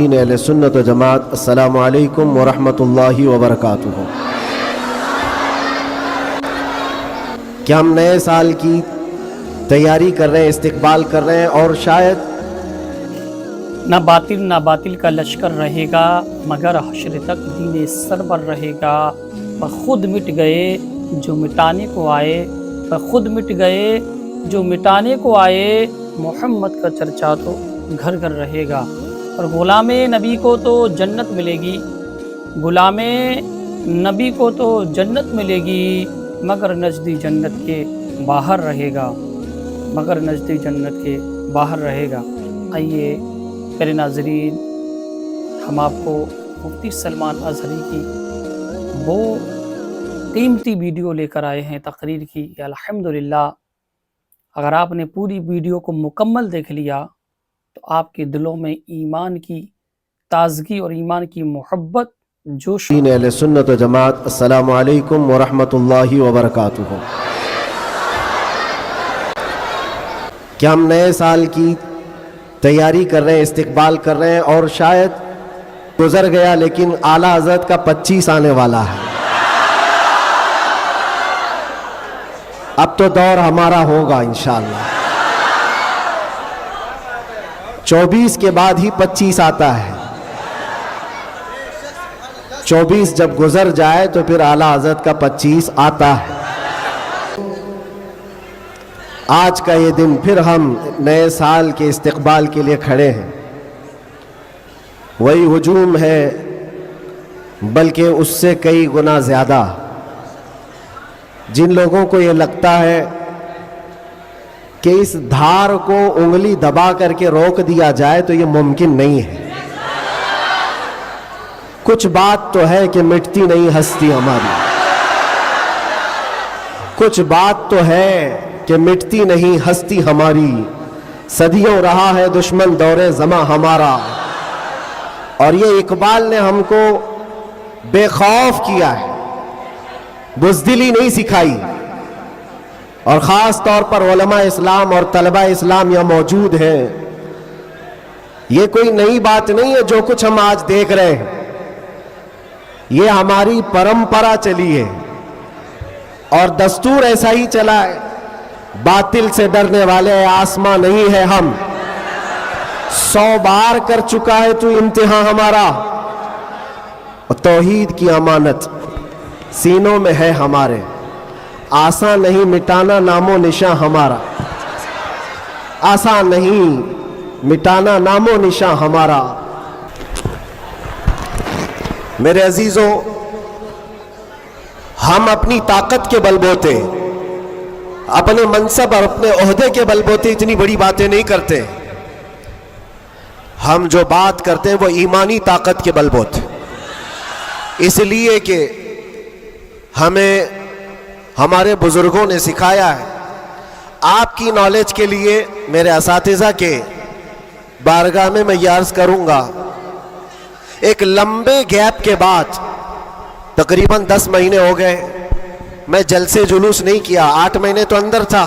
اہل سنت و جماعت، السلام علیکم ورحمۃ اللہ وبرکاتہ۔ کیا ہم نئے سال کی تیاری کر رہے ہیں، استقبال کر رہے ہیں، اور شاید نہ باطل کا لشکر رہے گا مگر حشر تک دین سرور رہے گا۔ بخود مٹ گئے جو مٹانے کو آئے، بخود مٹ گئے جو مٹانے کو آئے، محمد کا چرچا تو گھر گھر رہے گا۔ اور غلام نبی کو تو جنت ملے گی، غلام نبی کو تو جنت ملے گی، مگر نزدی جنت کے باہر رہے گا، مگر نزدی جنت کے باہر رہے گا۔ آئیے میرے ناظرین، ہم آپ کو مفتی سلمان اظہری کی وہ قیمتی ویڈیو لے کر آئے ہیں تقریر کی۔ الحمدللہ اگر آپ نے پوری ویڈیو کو مکمل دیکھ لیا تو آپ کے دلوں میں ایمان کی تازگی اور ایمان کی محبت جوش۔ اہل سنت و جماعت، السلام علیکم ورحمۃ اللہ وبرکاتہ۔ کیا ہم نئے سال کی تیاری کر رہے ہیں، استقبال کر رہے ہیں، اور شاید گزر گیا لیکن اعلیٰ حضرت کا 25 آنے والا ہے۔ اب تو دور ہمارا ہوگا انشاءاللہ۔ 24 کے بعد ہی 25 آتا ہے۔ 24 جب گزر جائے تو پھر اعلیٰ حضرت کا 25 آتا ہے۔ آج کا یہ دن پھر ہم نئے سال کے استقبال کے لیے کھڑے ہیں۔ وہی ہجوم ہے بلکہ اس سے کئی گنا زیادہ۔ جن لوگوں کو یہ لگتا ہے کہ اس دھار کو انگلی دبا کر کے روک دیا جائے تو یہ ممکن نہیں ہے۔ کچھ بات تو ہے کہ مٹتی نہیں ہستی ہماری، کچھ بات تو ہے کہ مٹتی نہیں ہستی ہماری، صدیوں رہا ہے دشمن دور زماں ہمارا۔ اور یہ اقبال نے ہم کو بے خوف کیا ہے، بزدلی نہیں سکھائی۔ اور خاص طور پر علماء اسلام اور طلباء اسلام یہاں موجود ہیں، یہ کوئی نئی بات نہیں ہے جو کچھ ہم آج دیکھ رہے ہیں، یہ ہماری پرمپرا چلی ہے اور دستور ایسا ہی چلا ہے۔ باطل سے ڈرنے والے آسماں نہیں ہے ہم، 100 بار کر چکا ہے تو امتحان ہمارا، اور توحید کی امانت سینوں میں ہے ہمارے، آسان نہیں مٹانا نام و نشاں ہمارا، آسان نہیں مٹانا نام و نشاں ہمارا۔ میرے عزیزوں، ہم اپنی طاقت کے بل بوتے، اپنے منصب اور اپنے عہدے کے بل بوتے اتنی بڑی باتیں نہیں کرتے۔ ہم جو بات کرتے ہیں وہ ایمانی طاقت کے بل بوتے، اس لیے کہ ہمیں ہمارے بزرگوں نے سکھایا ہے۔ آپ کی نالج کے لیے میرے اساتذہ کے بارگاہ میں یہ عرض کروں گا، ایک لمبے گیپ کے بعد تقریباً 10 مہینے ہو گئے، میں جلسے جلوس نہیں کیا، 8 مہینے تو اندر تھا،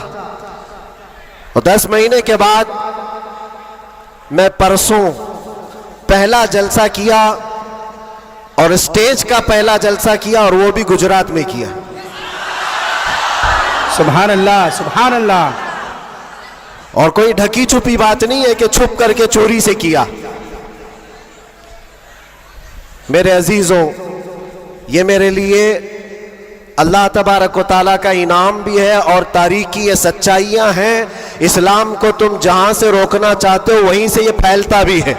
اور 10 مہینے کے بعد میں پرسوں پہلا جلسہ کیا، اور اسٹیج کا پہلا جلسہ کیا، اور وہ بھی گجرات میں کیا۔ سبحان اللہ، سبحان اللہ۔ اور کوئی ڈھکی چھپی بات نہیں ہے کہ چھپ کر کے چوری سے کیا۔ میرے عزیزوں، یہ میرے لیے اللہ تبارک و تعالیٰ کا انعام بھی ہے، اور تاریخی یہ سچائیاں ہیں۔ اسلام کو تم جہاں سے روکنا چاہتے ہو وہیں سے یہ پھیلتا بھی ہے۔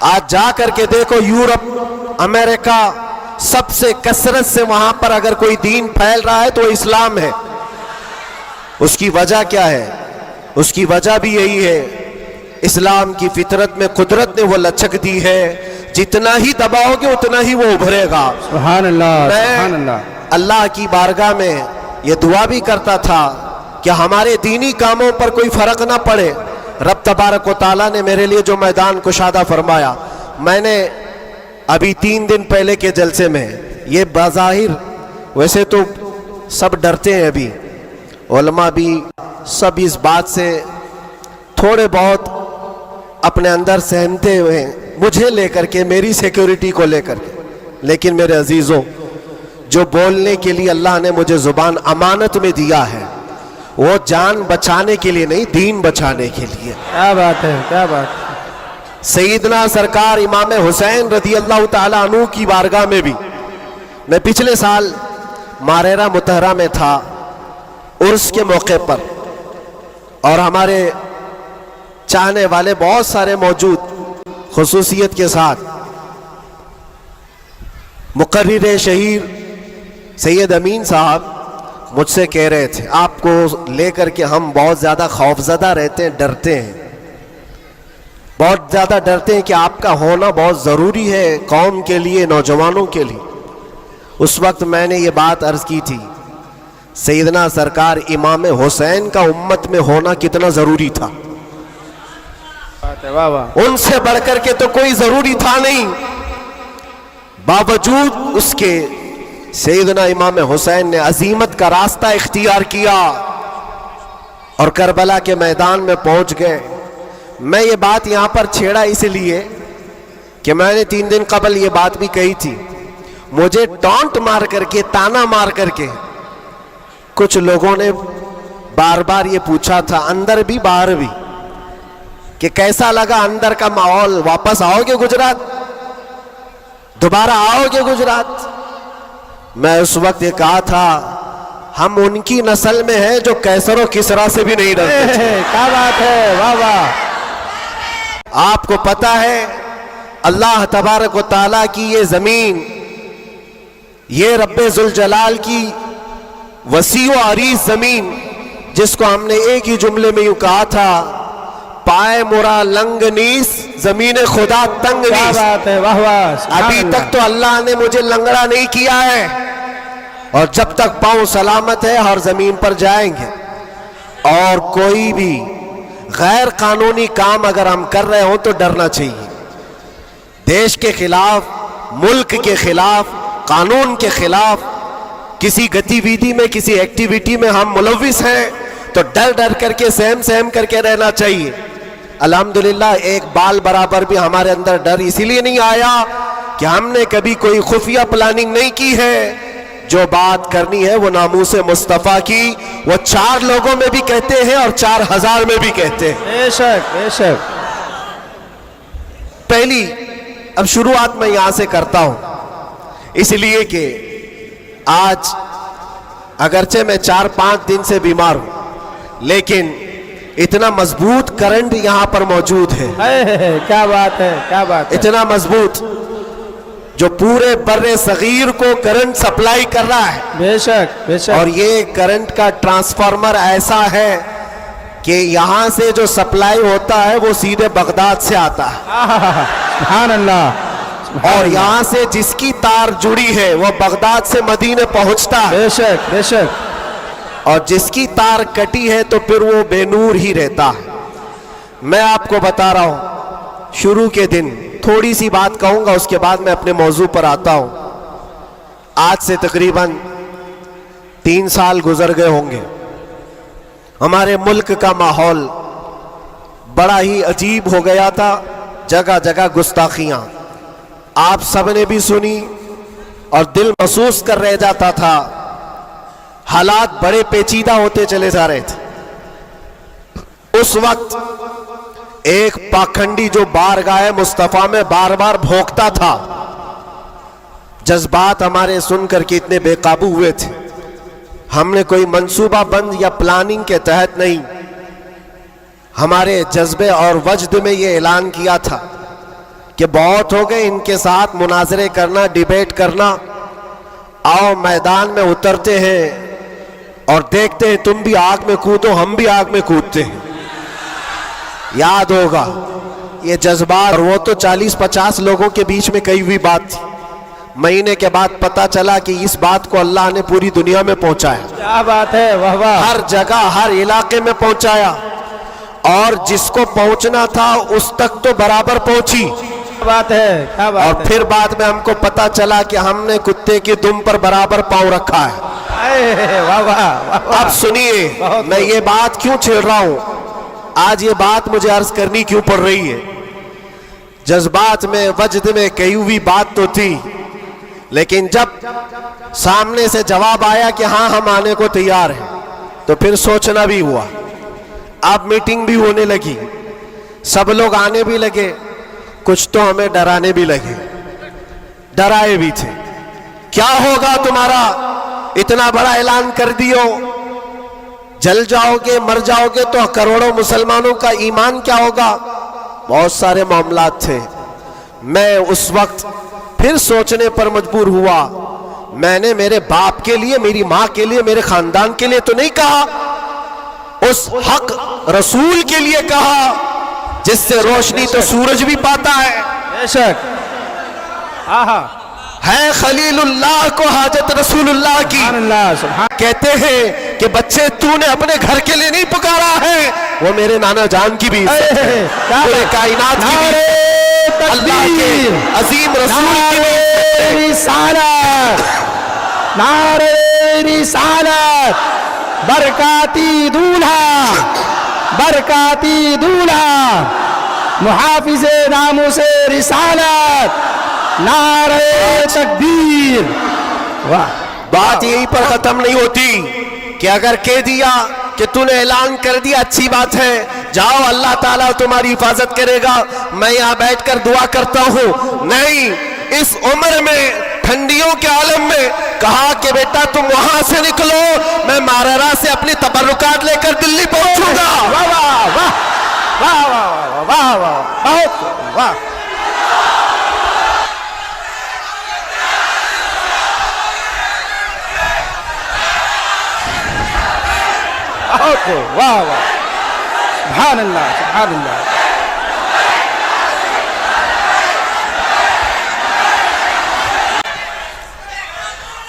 آج جا کر کے دیکھو، یورپ، امریکہ، سب سے کثرت سے وہاں پر اگر کوئی دین پھیل رہا ہے تو وہ اسلام ہے۔ اس کی وجہ کیا ہے؟ اس کی وجہ بھی یہی ہے، اسلام کی فطرت میں قدرت نے وہ لچک دی ہے، جتنا ہی دباؤ گے اتنا ہی وہ ابھرے گا۔ سبحان اللہ، سبحان اللہ۔ اللہ کی بارگاہ میں یہ دعا بھی کرتا تھا کہ ہمارے دینی کاموں پر کوئی فرق نہ پڑے۔ رب تبارک و تعالیٰ نے میرے لیے جو میدان کشادہ فرمایا، میں نے ابھی 3 دن پہلے کے جلسے میں، یہ بظاہر ویسے تو سب ڈرتے ہیں، ابھی علماء بھی سب اس بات سے تھوڑے بہت अपने अंदर सहमते हुए मुझे लेकर के, मेरी सिक्योरिटी को लेकर के। लेकिन मेरे अजीजों, जो बोलने के लिए अल्लाह ने मुझे जुबान अमानत में दिया है, वो जान बचाने के लिए नहीं, दीन बचाने के लिए। क्या बात है, क्या बात है। सईदना सरकार इमाम हुसैन रदी अल्लाह ताला अन्हु की बारगाह में भी, मैं पिछले साल मारेरा मुतहरा में था उर्स के मौके पर, और हमारे चाहने वाले बहुत सारे मौजूद, खुसूसियत के साथ मुकर्रिर शहीर सैयद अमीन साहब मुझसे कह रहे थे, आपको लेकर के हम बहुत ज़्यादा खौफजदा रहते हैं, डरते हैं, बहुत ज़्यादा डरते हैं कि आपका होना बहुत ज़रूरी है कौम के लिए, नौजवानों के लिए। उस वक्त मैंने ये बात अर्ज़ की थी, सैयदना सरकार इमाम हुसैन का उम्मत में होना कितना ज़रूरी था, बात है, वाह वाह। उनसे बढ़कर के तो कोई ज़रूरी था नहीं। बावजूद उसके सैयदना इमाम हुसैन ने अजीमत का रास्ता इख्तियार किया और करबला के मैदान में पहुंच गए। मैं ये बात यहाँ पर छेड़ा इसलिए कि मैंने 3 दिन कबल ये बात भी कही थी, मुझे टॉन्ट मार करके, ताना मार करके कुछ लोगों ने बार बार ये पूछा था, अंदर भी बाहर भी, कि कैसा लगा अंदर का माहौल, वापस आओगे गुजरात, दोबारा आओगे गुजरात। मैं उस वक्त ये कहा था, हम उनकी नस्ल में हैं जो कैसर और किसरा से भी नहीं डरते। क्या बात है, वाह वाह। आपको पता है अल्लाह तबारक व तआला की ये जमीन, ये रब्बे जुल जलाल की वसी व अरीज जमीन, जिसको हमने एक ही जुमले में यूं कहा था, पाए मुरा लंग नीस, जमीन खुदा तंग क्या नीस। बात है, वाह वाह। अभी तक तो अल्लाह ने मुझे लंगड़ा नहीं किया है, और जब तक पांव सलामत है हर जमीन पर जाएंगे। और कोई भी गैर कानूनी काम अगर हम कर रहे हो तो डरना चाहिए। देश के खिलाफ, मुल्क के खिलाफ, कानून के खिलाफ किसी गतिविधि में, किसी एक्टिविटी में हम मुलविस हैं तो डर डर करके, सहम सहम करके रहना चाहिए। अल्हम्दुलिल्लाह एक बाल बराबर भी हमारे अंदर डर इसीलिए नहीं आया कि हमने कभी कोई खुफिया प्लानिंग नहीं की है। जो बात करनी है वो नामूसे मुस्तफ़ा की, वो 4 लोगों में भी कहते हैं और 4000 में भी कहते हैं। बेशक बेशक। पहली अब शुरुआत मैं यहां से करता हूं, इसलिए कि आज अगरचे मैं 4-5 दिन से बीमार हूं, लेकिन इतना मजबूत करंट यहां पर मौजूद है। क्या बात है, क्या बात है। इतना मजबूत जो पूरे बर्रे सगीर को करंट सप्लाई कर रहा है। बेशक बेशक। और ये करंट का ट्रांसफार्मर ऐसा है कि यहां से जो सप्लाई होता है वो सीधे बगदाद से आता है, सुभान अल्लाह। और यहां से जिसकी तार जुड़ी है वो बगदाद से मदीने पहुंचता है, बेशक बेशक। और जिसकी तार कटी है तो फिर वो बेनूर ही रहता है। मैं आपको बता रहा हूं, शुरू के दिन थोड़ी सी बात कहूंगा, उसके बाद मैं अपने मौजू पर आता हूं। आज से तकरीबन 3 साल गुजर गए होंगे। हमारे मुल्क का माहौल बड़ा ही अजीब हो गया था, जगह जगह गुस्ताखियां आप सबने भी सुनी और दिल महसूस कर रह जाता था। हालात बड़े पेचीदा होते चले जा रहे थे। उस वक्त एक पाखंडी जो बारगाह मुस्तफा में बार बार भौंकता था, जज्बात हमारे सुनकर के इतने बेकाबू हुए थे। हमने कोई मंसूबा बंद या प्लानिंग के तहत नहीं, हमारे जज्बे और वजद में ये ऐलान किया था कि बहुत हो गए इनके साथ मुनाजरे करना, डिबेट करना, आओ मैदान में उतरते हैं और देखते हैं, तुम भी आग में कूदो हम भी आग में कूदते हैं। याद होगा ये जज्बात, और वो तो 40-50 लोगों के बीच में कही हुई बात थी। महीने के बाद पता चला कि इस बात को अल्लाह ने पूरी दुनिया में पहुंचाया। क्या बात है, वाह वाह। हर जगह, हर इलाके में पहुंचाया, और जिसको पहुंचना था उस तक तो बराबर पहुंची। क्या बात है, क्या बात और फिर बाद में हमको पता चला कि हमने कुत्ते की दुम पर बराबर पांव रखा है। वाह वाह। अब सुनिए, मैं ये बात क्यों छेड़ रहा हूं, आज ये बात मुझे अर्ज करनी क्यों पड़ रही है। जज्बात में वजद में कही हुई बात तो थी, लेकिन जब सामने से जवाब आया कि हाँ हम आने को तैयार हैं, तो फिर सोचना भी हुआ। अब मीटिंग भी होने लगी, सब लोग आने भी लगे, कुछ तो हमें डराने भी लगे, डराए भी थे। क्या होगा तुम्हारा, इतना बड़ा ऐलान कर दियो, जल जाओगे मर जाओगे तो करोड़ों मुसलमानों का ईमान क्या होगा। बहुत सारे मामलात थे। मैं उस वक्त फिर सोचने पर मजबूर हुआ। मैंने मेरे बाप के लिए, मेरी माँ के लिए, मेरे खानदान के लिए तो नहीं कहा, उस हक रसूल के लिए कहा जिससे रोशनी तो सूरज भी पाता है। बेशक। आहा। है खलीलुल्लाह को हाजत रसूलुल्लाह की। सुभान सुभान। कहते हैं कि बच्चे तूने अपने घर के लिए नहीं पुकारा है, वो मेरे नाना जान की भी इज्जत है, पूरे कायनात की भी, अल्लाह के अजीम रसूल की भी रिसालत, नारे रिसालत, बरकाती दूल्हा, बरकाती दूल्हा, मुहाफिज़े नामूसे रिसालत, नारे तकबीर। वाह। बात यहीं पर खत्म नहीं होती कि अगर कह दिया कि तूने ऐलान कर दिया अच्छी बात है, जाओ अल्लाह ताला तुम्हारी हिफाजत करेगा, मैं यहाँ बैठकर दुआ करता हूँ। नहीं, इस उम्र में ठंडियों के आलम में कहा कि बेटा तुम वहां से निकलो, मैं मारेरा से अपनी तबर्रुकात लेकर दिल्ली पहुंचूंगा। वाह वाह वाह वाह वाह वाह वाह वाह। वाह वाह। सुभान अल्लाह, सुभान अल्लाह।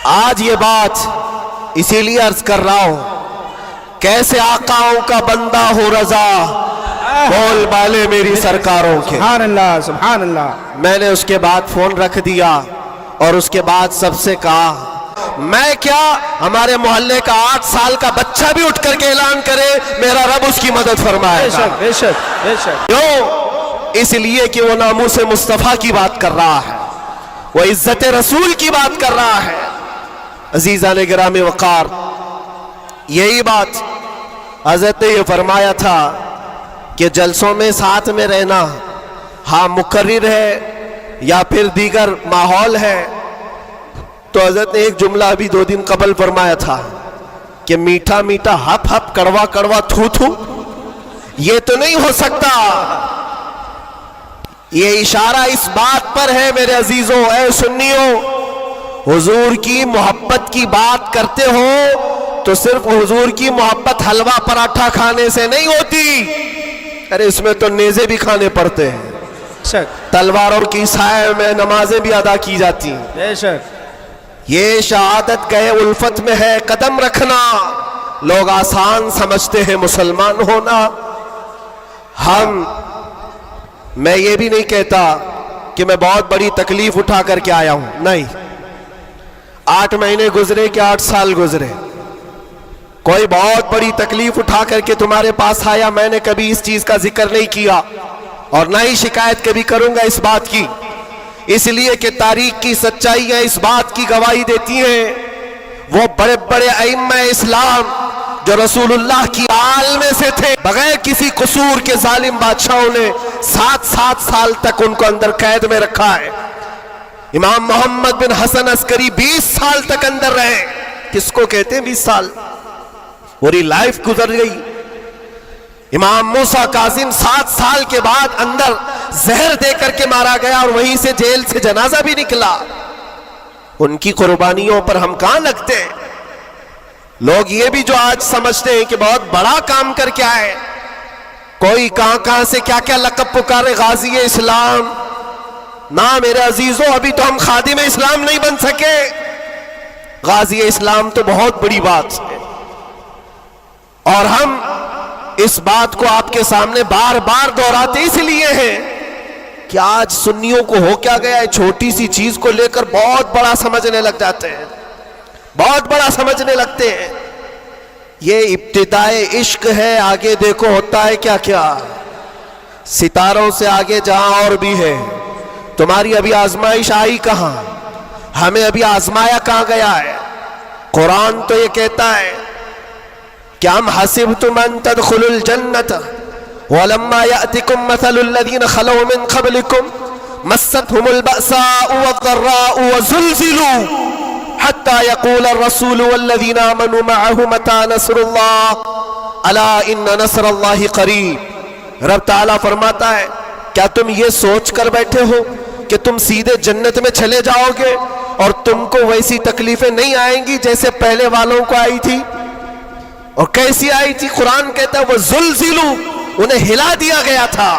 आज ये बात इसीलिए अर्ज कर रहा हूं, कैसे आकाओं का बंदा हो रजा, बोल बाले मेरी सरकारों के। सुभान अल्लाह, सुभान अल्लाह। मैंने उसके बाद फोन रख दिया और उसके बाद सबसे कहा, मैं क्या, हमारे मोहल्ले का 8 साल का बच्चा भी उठ करके ऐलान करे, मेरा रब उसकी मदद फरमाएगा। बेशक बेशक बेशक। क्यों? इसलिए कि वो नामूस मुस्तफा की बात कर रहा है, वो इज्जत रसूल की बात कर रहा है। अजीज़ान गिरामी वक़ार, यही बात हज़रत ने ये फरमाया था कि जलसों में साथ में रहना, हाँ मुकर्रिर है या फिर दीगर माहौल है, तो हज़रत ने एक जुमला अभी 2 दिन कबल फरमाया था कि मीठा मीठा हप हप, कड़वा कड़वा थू थू, ये तो नहीं हो सकता। ये इशारा इस बात पर है मेरे अजीजों, ऐ सुन्नियों, हुजूर की मोहब्बत की बात करते हो तो सिर्फ हुजूर की मोहब्बत हलवा पराठा खाने से नहीं होती, अरे इसमें तो नेज़े भी खाने पड़ते हैं, बेशक तलवारों की साए में नमाजें भी अदा की जाती हैं। बेशक। ये शहादत गए उल्फत में है कदम रखना, लोग आसान समझते हैं मुसलमान होना। मैं ये भी नहीं कहता कि मैं बहुत बड़ी तकलीफ उठा करके आया हूं, नहीं। 8 महीने गुजरे कि 8 साल गुजरे, कोई बहुत बड़ी तकलीफ उठा करके तुम्हारे पास आया, मैंने कभी इस चीज का जिक्र नहीं किया और ना ही शिकायत कभी करूंगा इस बात की, इसलिए कि तारीख की सच्चाइयां इस बात की गवाही देती हैं, वो बड़े बड़े अइम्मा इस्लाम जो रसूलुल्लाह की आल में से थे, बगैर किसी कसूर के जालिम बादशाहों ने 7 साल तक उनको अंदर कैद में रखा है। इमाम मोहम्मद बिन हसन अस्करी 20 साल तक अंदर रहे। किसको कहते हैं 20 साल? पूरी लाइफ गुजर गई। इमाम मूसा काजिम 7 साल के बाद अंदर जहर देकर के मारा गया और वहीं से जेल से जनाजा भी निकला। उनकी कुर्बानियों पर हम कहां लगते हैं? लोग ये भी जो आज समझते हैं कि बहुत बड़ा काम करके आए, कोई कहां से क्या क्या लक़ब पुकारे, गाजी इस्लाम। ना मेरे अजीजों, अभी तो हम खादिम इस्लाम नहीं बन सके। गाजी इस्लाम तो बहुत बड़ी बात है और हम इस बात को आपके सामने बार बार दोहराते इसलिए हैं कि आज सुन्नियों को हो क्या गया है, छोटी सी चीज को लेकर बहुत बड़ा समझने लग जाते हैं, बहुत बड़ा समझने लगते हैं। ये इब्तिदाए इश्क है, आगे देखो होता है क्या क्या। सितारों से आगे जहां और भी है। तुम्हारी अभी आजमाइश आई कहां, हमें अभी आजमाया कहां गया है। कुरान तो ये कहता है कि हम हसिबतुम अन तदखुलुल जन्नत वलम्मा यातिकुम मसलुल लज़ीना खलौ मिन क़ब्लिकुम मस्सतहुमुल बअसाउ वद्दर्राउ वज़ुलज़िलू हत्ता यक़ूलर रसूलु वल्लज़ीना आमनू मअहु मता नस्रुल्लाह अला इन्न नस्रल्लाहि क़रीब। रब ताला फरमाता है, क्या तुम ये सोच कर बैठे हो कि तुम सीधे जन्नत में चले जाओगे और तुमको वैसी तकलीफें नहीं आएंगी जैसे पहले वालों को आई थी? और कैसी आई थी? कुरान कहता है वो जुल्जिलू, उन्हें हिला दिया गया था।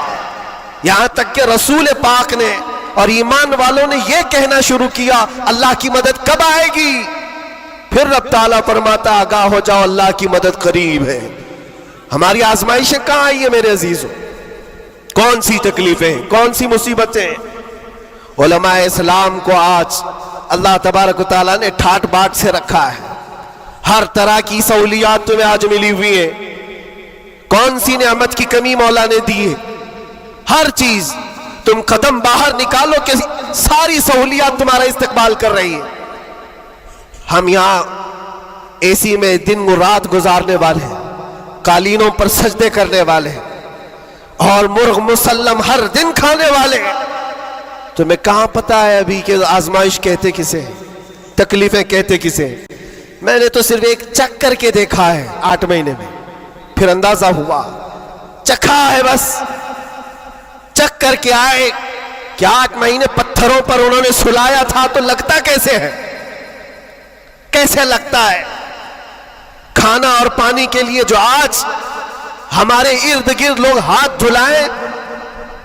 यहां तक कि रसूल पाक ने और ईमान वालों ने यह कहना शुरू किया, अल्लाह की मदद कब आएगी? फिर रब ताला फरमाता, आगाह हो जाओ, अल्लाह की मदद करीब है। हमारी आजमाइशें कहां आई है मेरे अजीजों? कौन सी तकलीफें, कौन सी मुसीबतें? उलमाए इस्लाम को आज अल्लाह तबारक व तआला ने ठाट बाट से रखा है। हर तरह की सहूलियात तुम्हें आज मिली हुई है। कौन सी नेमत की कमी मौला ने दी है? हर चीज तुम कदम बाहर निकालो कि सारी सहूलियात तुम्हारा इस्तेमाल कर रही है। हम यहां एसी में दिन और रात गुजारने वाले हैं, कालीनों पर सजदे करने वाले हैं और मुर्ग मुसल्लम हर दिन खाने वाले हैं। तुम्हें कहां पता है अभी कि आजमाइश कहते किसे, तकलीफें कहते किसे? मैंने तो सिर्फ एक चख करके देखा है 8 महीने में, फिर अंदाजा हुआ, चखा है बस। चख करके आए कि 8 महीने पत्थरों पर उन्होंने सुलाया था, तो लगता कैसे है? कैसे लगता है? खाना और पानी के लिए जो आज हमारे इर्द गिर्द लोग हाथ धुलाएं,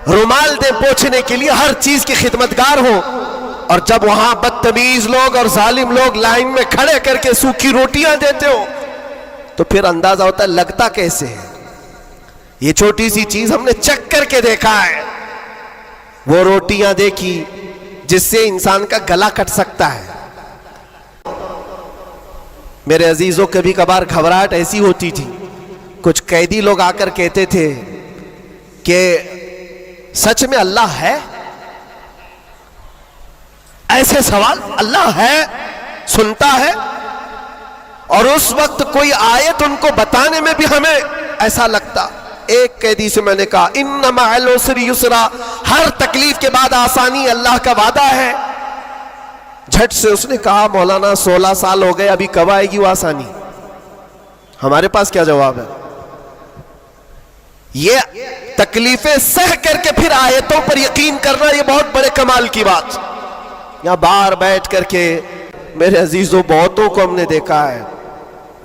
रुमाल दे पोंछने के लिए, हर चीज की खिदमतगार हो, और जब वहां बदतमीज लोग और जालिम लोग लाइन में खड़े करके सूखी रोटियां देते हो, तो फिर अंदाजा होता है लगता कैसे है। ये छोटी सी चीज हमने चख करके देखा है, वो रोटियां देखी जिससे इंसान का गला कट सकता है। मेरे अजीजों, कभी कभार घबराहट ऐसी होती थी, कुछ कैदी लोग आकर कहते थे कि सच में अल्लाह है? ऐसे सवाल, अल्लाह है, सुनता है? और उस वक्त कोई आयत उनको बताने में भी हमें ऐसा लगता। एक कैदी से मैंने कहा, इन्ना मअल उसरि युसरा, हर तकलीफ के बाद आसानी, अल्लाह का वादा है। झट से उसने कहा, मौलाना 16 साल हो गए, अभी कब आएगी वो आसानी? हमारे पास क्या जवाब है? ये तकलीफें सह करके फिर आयतों पर यकीन करना, ये बहुत बड़े कमाल की बात। यहां बाहर बैठ करके मेरे अजीजों, बहुतों को हमने देखा है,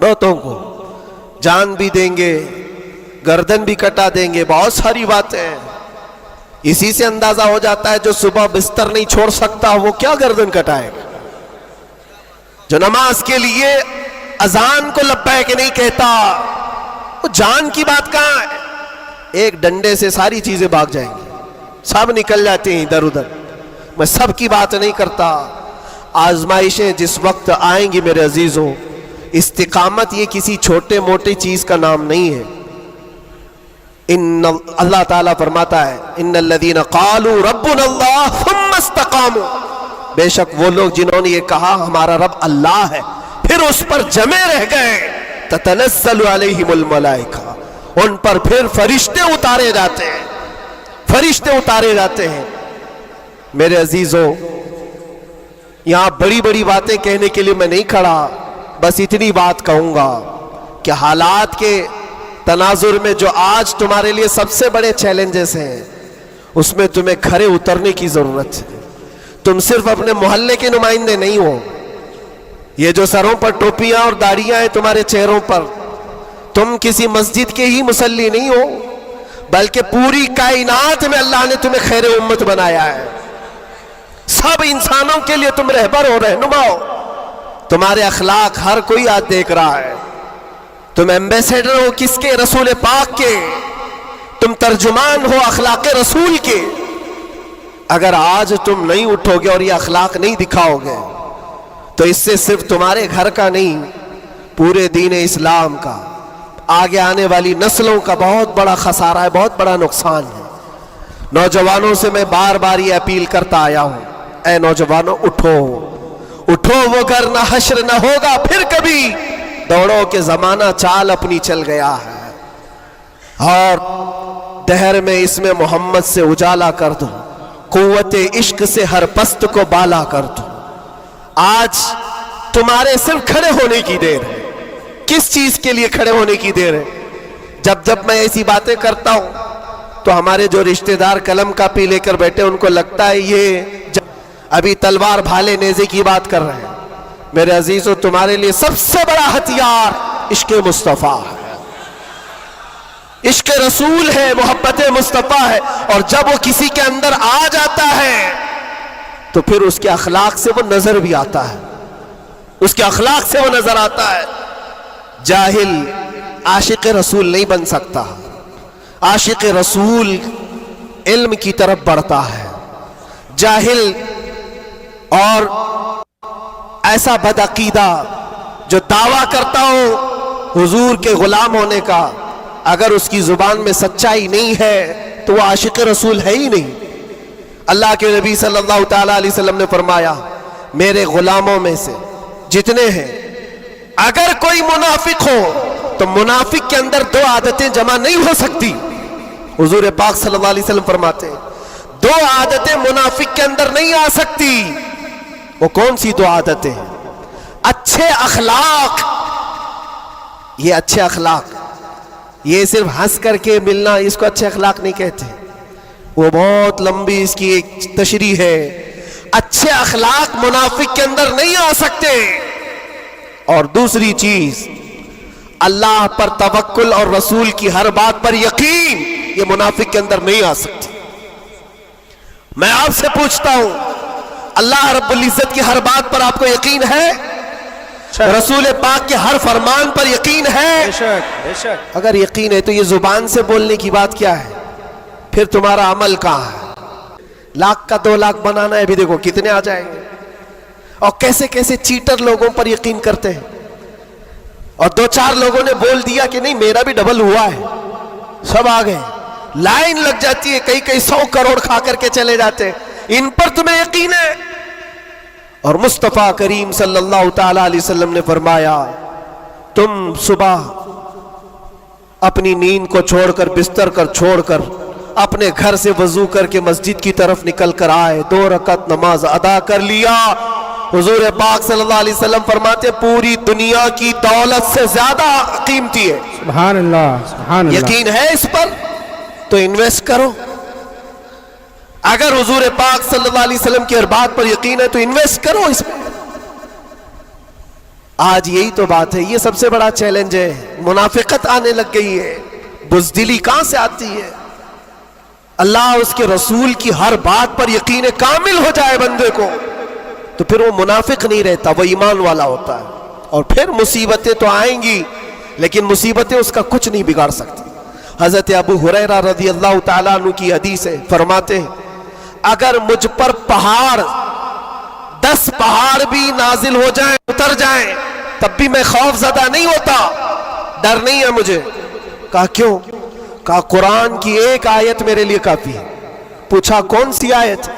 बहुतों को जान भी देंगे, गर्दन भी कटा देंगे, बहुत सारी बातें। इसी से अंदाजा हो जाता है जो सुबह बिस्तर नहीं छोड़ सकता वो क्या गर्दन कटाएगा? जो नमाज के लिए अजान को लब्बैक नहीं कहता, वो जान की बात कहां है? एक डंडे से सारी चीजें भाग जाएंगी, सब निकल जाते हैं इधर उधर। मैं सब की बात नहीं करता। आजमाइशें जिस वक्त आएंगी मेरे अजीजों, इस्तिकामत ये किसी छोटे मोटे चीज का नाम नहीं है। अल्लाह ताला फरमाता है, इन्नल्लज़ीना क़ालू रब्बुनल्लाह सुम्मा इस्तक़ामू, बेशक वो लोग जिन्होंने ये कहा हमारा रब अल्लाह है, फिर उस पर जमे रह गए, ततनज़्ज़लु अलैहिमुल मलाइका, उन पर फिर फरिश्ते उतारे जाते हैं, फरिश्ते उतारे जाते हैं। मेरे अजीजों, यहां बड़ी बड़ी बातें कहने के लिए मैं नहीं खड़ा, बस इतनी बात कहूंगा कि हालात के तनाजुर में जो आज तुम्हारे लिए सबसे बड़े चैलेंजेस हैं, उसमें तुम्हें खरे उतरने की जरूरत है। तुम सिर्फ अपने मोहल्ले के नुमाइंदे नहीं हो। ये जो सरों पर टोपियां और दाढ़ियां हैं तुम्हारे चेहरों पर, तुम किसी मस्जिद के ही मुसल्ली नहीं हो, बल्कि पूरी कायनात में अल्लाह ने तुम्हें खैर उम्मत बनाया है। सब इंसानों के लिए तुम रहबर हो, रहनुमा हो। तुम्हारे अखलाक हर कोई आज देख रहा है। तुम एम्बेसडर हो किसके? रसूल पाक के। तुम तर्जुमान हो अखलाक रसूल के। अगर आज तुम नहीं उठोगे और ये अखलाक नहीं दिखाओगे, तो इससे सिर्फ तुम्हारे घर का नहीं, पूरे दीन इस्लाम का, आगे आने वाली नस्लों का बहुत बड़ा खसारा है, बहुत बड़ा नुकसान है। नौजवानों से मैं बार बार ये अपील करता आया हूं, ऐ नौजवानों उठो, उठो वो घर न हश्र न होगा फिर कभी, दौड़ो के जमाना चाल अपनी चल गया है। और दहर में इसमें मोहम्मद से उजाला कर दो, कुव्वते इश्क से हर पस्त को बाला कर दो। आज तुम्हारे सिर्फ खड़े होने की देर है। किस चीज के लिए खड़े होने की देर है? जब जब मैं ऐसी बातें करता हूं तो हमारे जो रिश्तेदार कलम कापी लेकर बैठे उनको लगता है ये अभी तलवार भाले नेज़े की बात कर रहे हैं। मेरे अजीजों, तुम्हारे लिए सबसे बड़ा हथियार इश्क मुस्तफ़ा है, इश्क रसूल है, मोहब्बत मुस्तफ़ा है। और जब वो किसी के अंदर आ जाता है तो फिर उसके अखलाक से वो नजर भी आता है, उसके अखलाक से वो नजर आता है। जाहिल आशिक रसूल नहीं बन सकता। आशिक रसूल इल्म की तरफ बढ़ता है। जाहिल और ऐसा बदअकीदा जो दावा करता हो हुजूर के गुलाम होने का, अगर उसकी जुबान में सच्चाई नहीं है तो वो आशिक रसूल है ही नहीं। अल्लाह के नबी सल्लल्लाहु ताला अलैहि वसल्लम ने फरमाया, मेरे गुलामों में से जितने हैं, अगर कोई मुनाफिक हो तो मुनाफिक के अंदर दो आदतें जमा नहीं हो सकती। हुजूर पाक सल्लल्लाहु अलैहि वसल्लम फरमाते हैं, दो आदतें मुनाफिक के अंदर नहीं आ सकती। वो कौन सी दो आदतें हैं? अच्छे अखलाक। ये अच्छे अखलाक, ये सिर्फ हंस करके मिलना, इसको अच्छे अखलाक नहीं कहते, वो बहुत लंबी इसकी एक तशरीह है। अच्छे अखलाक मुनाफिक के अंदर नहीं आ सकते। और दूसरी चीज, अल्लाह पर तवक्कुल और रसूल की हर बात पर यकीन, ये मुनाफिक के अंदर नहीं आ सकती। मैं आपसे पूछता हूं, अल्लाह रब्बुल इज्जत की हर बात पर आपको यकीन है? रसूल पाक के हर फरमान पर यकीन है? बेशक बेशक। अगर यकीन है तो ये जुबान से बोलने की बात क्या है? फिर तुम्हारा अमल कहां है? लाख का 2 लाख बनाना है, अभी देखो कितने आ जाएंगे। और कैसे कैसे चीटर लोगों पर यकीन करते हैं। और 2-4 लोगों ने बोल दिया कि नहीं मेरा भी डबल हुआ है, सब आ गए, लाइन लग जाती है, कई कई 100 करोड़ खा करके चले जाते हैं। इन पर तुम्हें यकीन है? और मुस्तफा करीम सल्लल्लाहु ताला अलैहि वसल्लम ने फरमाया, तुम सुबह अपनी नींद को छोड़कर, बिस्तर कर छोड़कर अपने घर से वजू करके मस्जिद की तरफ निकल कर आए, 2 रकात नमाज अदा कर लिया। हुजूर पाक सल्लल्लाहु अलैहि वसल्लम फरमाते, पूरी दुनिया की दौलत से ज्यादा कीमती है। सुभान अल्लाह, सुभान अल्लाह। यकीन है इस पर तो इन्वेस्ट करो। अगर हुजूर पाक सल्लल्लाहु अलैहि वसल्लम की हर बात पर यकीन है तो इन्वेस्ट करो इसमें। आज यही तो बात है, ये सबसे बड़ा चैलेंज है। मुनाफिकत आने लग गई है, बुज़दिली कहां से आती है? अल्लाह उसके रसूल की हर बात पर यकीन कामिल हो जाए बंदे को, तो फिर वो मुनाफिक नहीं रहता, वो ईमान वाला होता है। और फिर मुसीबतें तो आएंगी, लेकिन मुसीबतें उसका कुछ नहीं बिगाड़ सकती। हजरत अबू हुरैरा रज़ियल्लाहु ताला अन्हु की हदीस है, फरमाते हैं, अगर मुझ पर पहाड़ 10 पहाड़ भी नाजिल हो जाएं, उतर जाएं, तब भी मैं खौफज़दा नहीं होता, डर नहीं है मुझे। कहा क्यों? कहा कुरान की एक आयत मेरे लिए काफी है। पूछा कौन सी आयत?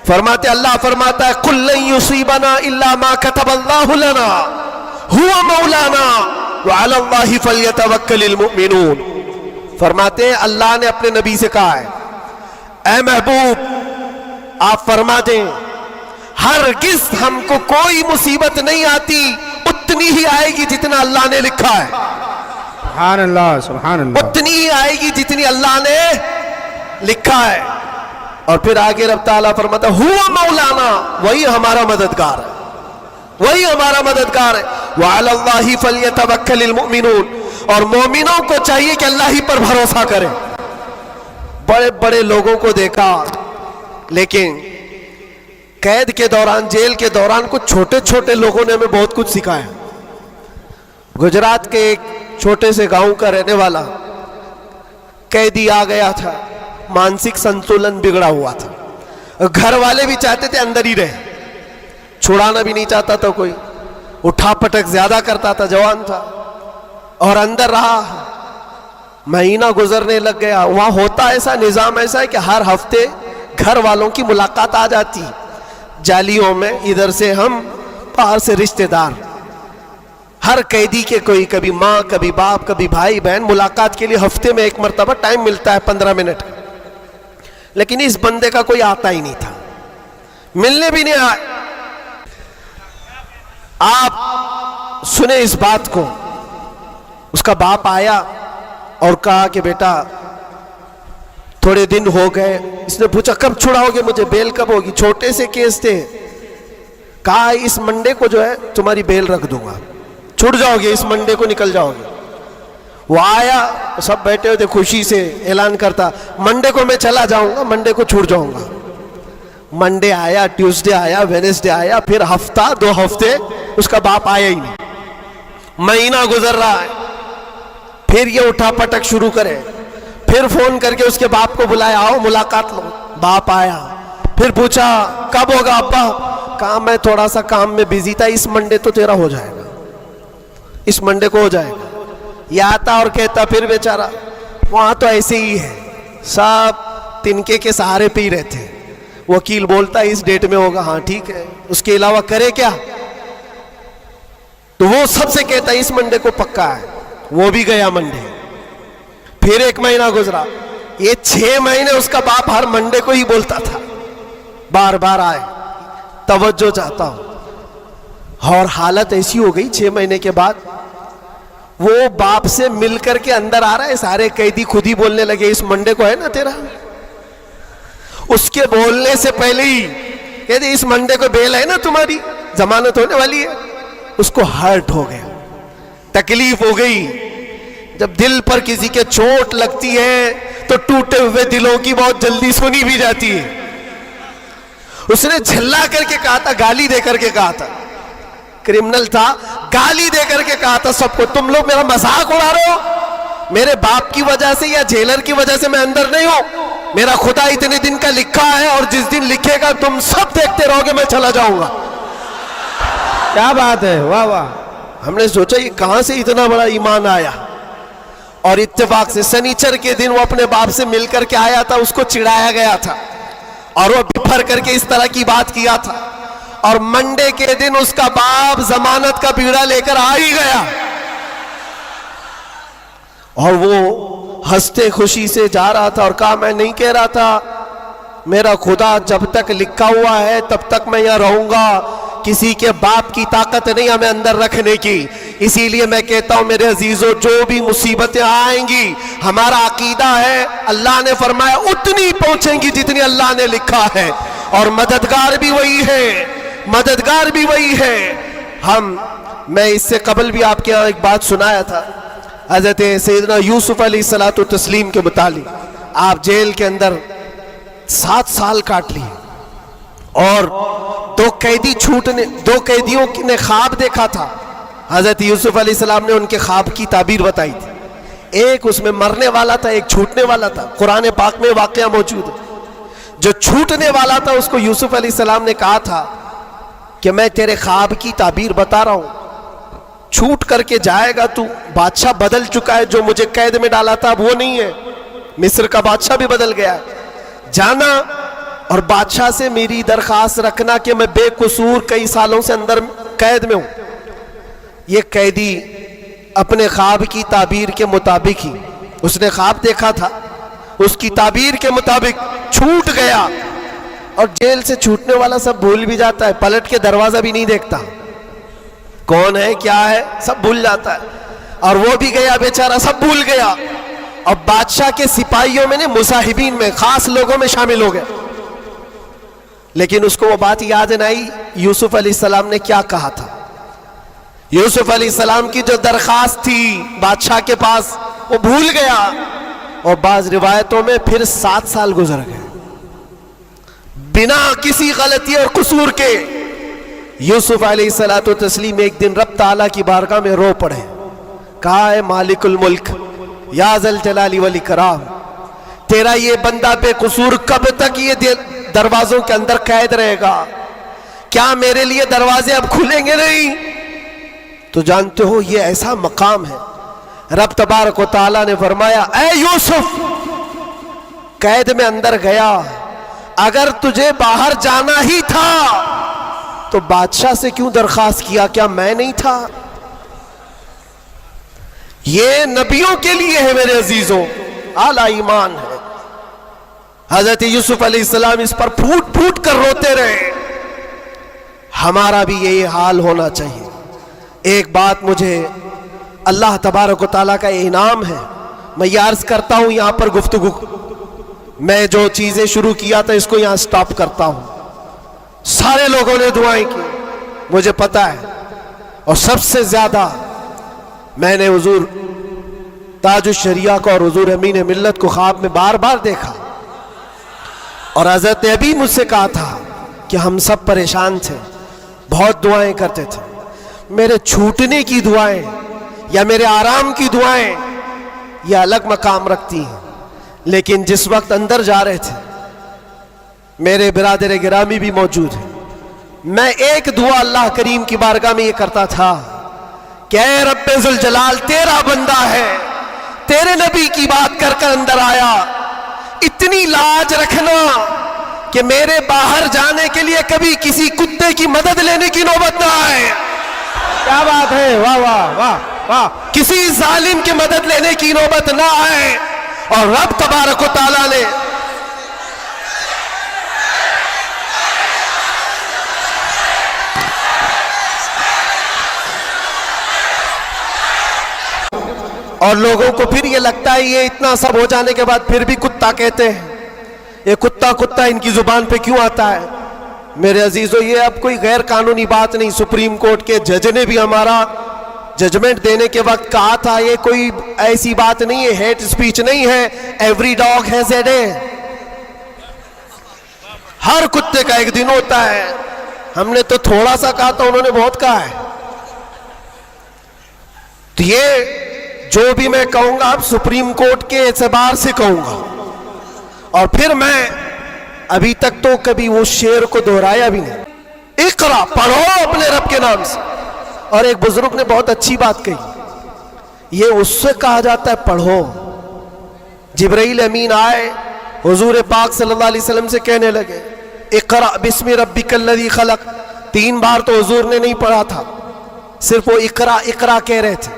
फरमाते, अल्लाह फरमाता है, कुल लन युसीबना इल्ला मा कतबल्लाहु लना हुवा मौलाना व अला अल्लाहि फल्यतवक्कलिल मुमिनून। फरमाते हैं, अल्लाह ने अपने नबी से कहा है, ऐ महबूब आप फरमा दें, हरगिज हमको कोई मुसीबत नहीं आती, उतनी ही आएगी जितना अल्लाह ने लिखा है। सुभान अल्लाह, सुभान अल्लाह। उतनी ही आएगी जितनी अल्लाह ने लिखा है। और फिर आगे रब ताला फरमाता, हुवा मौलाना, वही हमारा मददगार है, वही हमारा मददगार है। व अला अल्लाहि फल्यतवक्कलिल मुमिनून, और मोमिनों को चाहिए कि अल्लाह ही पर भरोसा करें। बड़े बड़े लोगों को देखा, लेकिन कैद के दौरान, जेल के दौरान कुछ छोटे छोटे लोगों ने हमें बहुत कुछ सिखाया। गुजरात के एक छोटे से गांव का रहने वाला कैदी आ गया था, मानसिक संतुलन बिगड़ा हुआ था। घर वाले भी चाहते थे अंदर ही रहे, छुड़ाना भी नहीं चाहता था कोई, उठा पटक ज्यादा करता था, जवान था, और अंदर रहा। مہینہ گزرنے لگ گیا. وہاں ہوتا ایسا نظام ایسا ہے کہ ہر ہفتے گھر والوں کی ملاقات آ جاتی, جالیوں میں, ادھر سے ہم, باہر سے رشتہ دار, ہر قیدی کے کوئی کبھی ماں کبھی باپ کبھی بھائی بہن ملاقات کے لیے ہفتے میں ایک مرتبہ ٹائم ملتا ہے 15 منٹ. لیکن اس بندے کا کوئی آتا ہی نہیں تھا, ملنے بھی نہیں آئے. آپ سنیں اس بات کو. اس کا باپ آیا اور کہا کہ بیٹا تھوڑے دن ہو گئے. اس نے پوچھا کب چھڑاؤ گے مجھے, بیل کب ہوگی؟ چھوٹے سے کیس تھے. کہا اس منڈے کو جو ہے تمہاری بیل رکھ دوں گا, چھڑ جاؤ گے, اس منڈے کو نکل جاؤ گے. وہ آیا, سب بیٹھے ہوئے تھے, خوشی سے اعلان کرتا منڈے کو میں چلا جاؤں گا, منڈے کو چھوڑ جاؤں گا. منڈے آیا, ٹیوزڈے آیا, وینسڈے آیا, پھر ہفتہ 2 ہفتے اس کا باپ آیا ہی نہیں. مہینہ گزر رہا ہے. پھر یہ اٹھا پٹک شروع کرے. پھر فون کر کے اس کے باپ کو بلایا, آؤ ملاقات لو. باپ آیا, پھر پوچھا کب ہوگا ابا؟ کہا میں تھوڑا سا کام میں بزی تھا, اس منڈے تو تیرا ہو جائے گا, اس منڈے کو ہو جائے گا. یہ آتا اور کہتا پھر بیچارہ. وہاں تو ایسے ہی ہے, سب تنکے کے سہارے پہ ہی رہتے. وکیل بولتا اس ڈیٹ میں ہوگا, ہاں ٹھیک ہے, اس کے علاوہ کرے کیا؟ تو وہ سب سے کہتا اس منڈے کو پکا ہے. وہ بھی گیا منڈے. پھر 1 مہینہ گزرا. یہ 6 مہینے اس کا باپ ہر منڈے کو ہی بولتا تھا, بار بار آئے, توجہ چاہتا ہوں. اور حالت ایسی ہو گئی 6 مہینے کے بعد وہ باپ سے مل کر کے اندر آ رہا ہے. سارے قیدی خود ہی بولنے لگے اس منڈے کو ہے نا تیرا. اس کے بولنے سے پہلے ہی کہتے اس منڈے کو بیل ہے نا تمہاری, ضمانت ہونے والی ہے. اس کو ہرٹ ہو گیا, تکلیف ہو گئی. جب دل پر کسی کے چوٹ لگتی ہے تو ٹوٹے ہوئے دلوں کی بہت جلدی سنی بھی جاتی ہے. اس نے جھلا کر کے کہا تھا, گالی دے کر کے کہا تھا, کرمنل تھا, گالی دے کر کے کہا تھا سب کو, تم لوگ میرا مذاق اڑا رہے ہو. میرے باپ کی وجہ سے یا جیلر کی وجہ سے میں اندر نہیں ہوں. میرا خدا اتنے دن کا لکھا ہے, اور جس دن لکھے گا تم سب دیکھتے رہو گے, میں چلا جاؤں گا. کیا بات ہے, واہ واہ. ہم نے سوچا یہ کہاں سے اتنا بڑا ایمان آیا. اور اتفاق سے سنیچر کے دن وہ اپنے باپ سے مل کر کے آیا تھا, اس کو چڑھایا گیا تھا اور وہ بھر کر کے اس طرح کی بات کیا تھا. اور منڈے کے دن اس کا باپ ضمانت کا بیڑا لے کر آ ہی گیا, اور وہ ہنستے خوشی سے جا رہا تھا. اور کہا میں نہیں کہہ رہا تھا, میرا خدا جب تک لکھا ہوا ہے تب تک میں یہاں رہوں گا. کسی کے باپ کی طاقت نہیں ہمیں اندر رکھنے کی. اسی لیے میں کہتا ہوں میرے عزیزوں, جو بھی مصیبتیں آئیں گی, ہمارا عقیدہ ہے اللہ نے فرمایا اتنی پہنچیں گی جتنی اللہ نے لکھا ہے, اور مددگار بھی وہی ہے, مددگار بھی وہی ہے. میں اس سے قبل بھی آپ کے یہاں ایک بات سنایا تھا, حضرت سیدنا یوسف علیہ الصلوۃ والتسلیم کے متعلق. آپ جیل کے اندر 7 سال کاٹ لیے, اور 2 قیدیوں نے خواب دیکھا تھا. حضرت یوسف علیہ السلام نے ان کے خواب کی تعبیر بتائی تھی. ایک اس میں مرنے والا تھا, ایک چھوٹنے والا تھا. قرآن پاک میں واقعہ موجود ہے. جو چھوٹنے والا تھا اس کو یوسف علیہ السلام نے کہا تھا کہ میں تیرے خواب کی تعبیر بتا رہا ہوں, چھوٹ کر کے جائے گا تو. بادشاہ بدل چکا ہے, جو مجھے قید میں ڈالا تھا اب وہ نہیں ہے, مصر کا بادشاہ بھی بدل گیا ہے. جانا اور بادشاہ سے میری درخواست رکھنا کہ میں بے قصور کئی سالوں سے اندر قید میں ہوں. یہ قیدی اپنے خواب کی تعبیر کے مطابق ہی, اس نے خواب دیکھا تھا, اس کی تعبیر کے مطابق چھوٹ گیا. اور جیل سے چھوٹنے والا سب بھول بھی جاتا ہے, پلٹ کے دروازہ بھی نہیں دیکھتا, کون ہے کیا ہے سب بھول جاتا ہے. اور وہ بھی گیا بیچارہ, سب بھول گیا. اور بادشاہ کے سپاہیوں میں نے مصاحبین میں خاص لوگوں میں شامل ہو گیا. لیکن اس کو وہ بات یاد نہ آئی یوسف علیہ السلام نے کیا کہا تھا. یوسف علیہ السلام کی جو درخواست تھی بادشاہ کے پاس وہ بھول گیا. اور بعض روایتوں میں پھر 7 سال گزر گئے بنا کسی غلطی اور قصور کے. یوسف علیہ الصلوۃ والتسلیم ایک دن رب تعالیٰ کی بارگاہ میں رو پڑے, کہا ہے مالک الملک یا ذل جلال والاکرام, تیرا یہ بندہ بے قصور کب تک یہ دروازوں کے اندر قید رہے گا؟ کیا میرے لیے دروازے اب کھلیں گے نہیں؟ تو جانتے ہو یہ ایسا مقام ہے, रब तबारक व तआला ने फरमाया, ऐ यूसुफ, कैद में अंदर गया, अगर तुझे बाहर जाना ही था तो बादशाह से क्यों दरखास्त किया, क्या मैं नहीं था? ये नबियों के लिए है मेरे अजीजों, आला ईमान है। हजरत यूसुफ अलैहिस्सलाम इस पर फूट फूट कर रोते रहे। हमारा भी यही हाल होना चाहिए। एक बात मुझे अल्लाह तबारक व तआला का इनाम है, मैं ये अर्ज करता हूं यहां पर गुफ्तगू, मैं जो चीजें शुरू किया था इसको यहां स्टॉप करता हूं। सारे लोगों ने दुआएं की, मुझे पता है, और सबसे ज्यादा मैंने हुजूर ताजुश शरिया को और हुजूर अमीन मिल्लत को ख्वाब में बार बार देखा, और हजरत ने अभी मुझसे कहा था कि हम सब परेशान थे, बहुत दुआएं करते थे। मेरे छूटने की दुआएं या मेरे आराम की दुआएं ये अलग मकाम रखती हैं, लेकिन जिस वक्त अंदर जा रहे थे मेरे बिरादर गिरामी भी मौजूद है, मैं एक दुआ अल्लाह करीम की बारगाह में ये करता था कि ऐ रब्बे जुल जलाल, तेरा बंदा है, तेरे नबी की बात कर कर अंदर आया, इतनी लाज रखना कि मेरे बाहर जाने के लिए कभी किसी कुत्ते की मदद लेने की नौबत ना आए। क्या बात है, वाह वाह वाह वाह। किसी जालिम की मदद लेने की नौबत ना आए। और रब तबारक व तआला ने और लोगों को फिर ये लगता है ये इतना सब हो जाने के बाद फिर भी कुत्ता कहते हैं, ये कुत्ता कुत्ता इनकी जुबान पे क्यों आता है? मेरे अजीजों, ये अब कोई गैर कानूनी बात नहीं, सुप्रीम कोर्ट के जज ने भी हमारा जजमेंट देने के वक्त कहा था, ये कोई ऐसी बात नहीं है, हेट स्पीच नहीं है, every dog has a day, हर कुत्ते का एक दिन होता है। हमने तो थोड़ा सा कहा था, उन्होंने बहुत कहा है। तो ये जो भी मैं कहूंगा अब सुप्रीम कोर्ट के एतबार से कहूंगा, और फिर मैं अभी तक तो कभी वो शेर को दोहराया भी नहीं। इकरा, पढ़ो अपने रब के नाम से। और एक बुजुर्ग ने बहुत अच्छी बात कही, ये उससे कहा जाता है पढ़ो। जिब्राइल अमीन आए, हुजूर पाक सल्लल्लाहु अलैहि वसल्लम से कहने लगे, इकरा बिस्मि रब्बिकल्लज़ी खलक। 3 बार तो हुजूर ने नहीं पढ़ा था, सिर्फ वो इकरा इकरा कह रहे थे।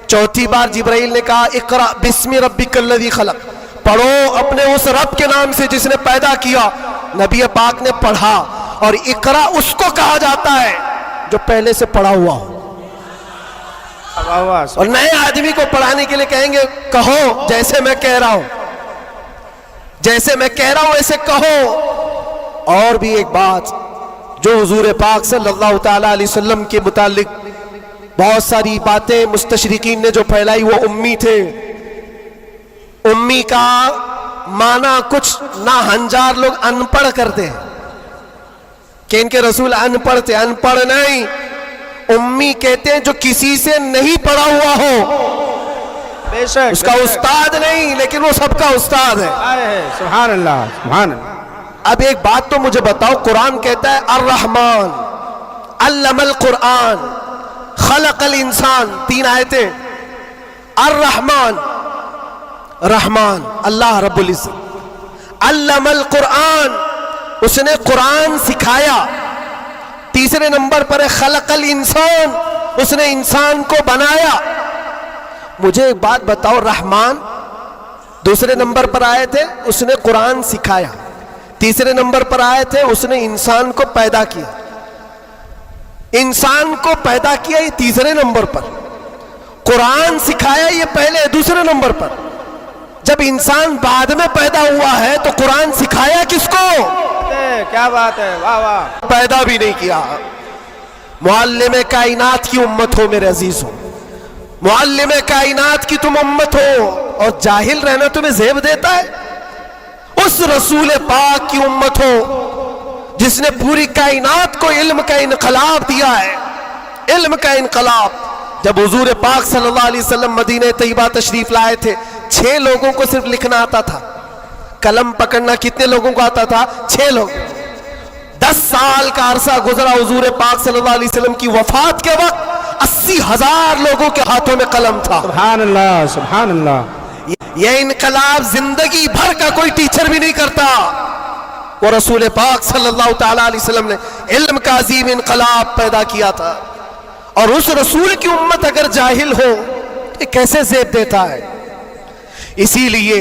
चौथी बार जिब्राइल ने कहा, इकरा बिस्मि रब्बिकल्लज़ी खलक, पढ़ो अपने उस रब के नाम से जिसने पैदा किया। नबी पाक ने पढ़ा, और इकरा उसको कहा जाता है जो पहले से पढ़ा हुआ हो। और नए आदमी को पढ़ाने के लिए कहेंगे कहो जैसे मैं कह रहा हूं, जैसे मैं कह रहा हूं ऐसे कहो। और भी एक बात, जो हुजूर पाक सल्लल्लाहु ताला अलैहि वसल्लम के मुतालिक बहुत सारी बातें मुस्तशरिकीन ने जो फैलाई, वो उम्मी थे। उम्मी का माना कुछ ना हंजार लोग अनपढ़ करते हैं कि इनके रसूल अनपढ़ थे, अनपढ़ नहीं, उम्मी कहते हैं जो किसी से नहीं पढ़ा हुआ हो, बेशक उसका उस्ताद नहीं, लेकिन वो सबका उस्ताद है। सुभान अल्लाह, सुभान अल्लाह। अब एक बात तो मुझे बताओ, कुरान कहता है अर्रहमान अल्लमल कुरान खलकल इंसान, 3 आयतें। अर्रहमान, रहमान अल्लाह रब्बुल इज्जत, अल्लमल कुरान, उसने कुरान सिखाया। तीसरे नंबर पर है खलकल इंसान, उसने इंसान को बनाया। मुझे एक बात बताओ, रहमान दूसरे नंबर पर आए थे, उसने कुरान सिखाया। तीसरे नंबर पर आए थे, उसने इंसान को पैदा किया। इंसान को पैदा किया, ये तीसरे नंबर पर। कुरान सिखाया, ये पहले दूसरे नंबर पर। जब इंसान बाद में पैदा हुआ है तो कुरान सिखाया किसको? क्या बात है, वाह वाह। पैदा भी नहीं किया। मुअल्लिम कायनात की उम्मत हो मेरे अजीजों, मुअल्लिम कायनात की तुम उम्मत हो, और जाहिल रहना तुम्हें ज़ेब देता है? उस रसूल पाक की उम्मत हो जिसने पूरी कायनात को इल्म का इनकलाब दिया है, इल्म का इनकलाब। जब हुजूर पाक सल्लल्लाहु अलैहि वसल्लम मदीने तैयबा तशरीफ लाए थे, 6 लोगों को सिर्फ लिखना आता था, कलम पकड़ना कितने लोगों को आता था? 6 लोग। 10 साल का अरसा गुजरा, हुजूर पाक सल्लल्लाहु अलैहि वसल्लम की वफात के वक्त 80,000 लोगों के हाथों में कलम था। सुभान अल्लाह, सुभान अल्लाह। यह इनकलाब जिंदगी भर का कोई टीचर भी नहीं करता। वो रसूल पाक सल्लल्लाहु ताला अलैहि वसल्लम ने इल्म का अजीम इनकलाब पैदा किया था। और उस रसूल की उम्मत अगर जाहिल हो तो कैसे ज़ेब देता है। इसीलिए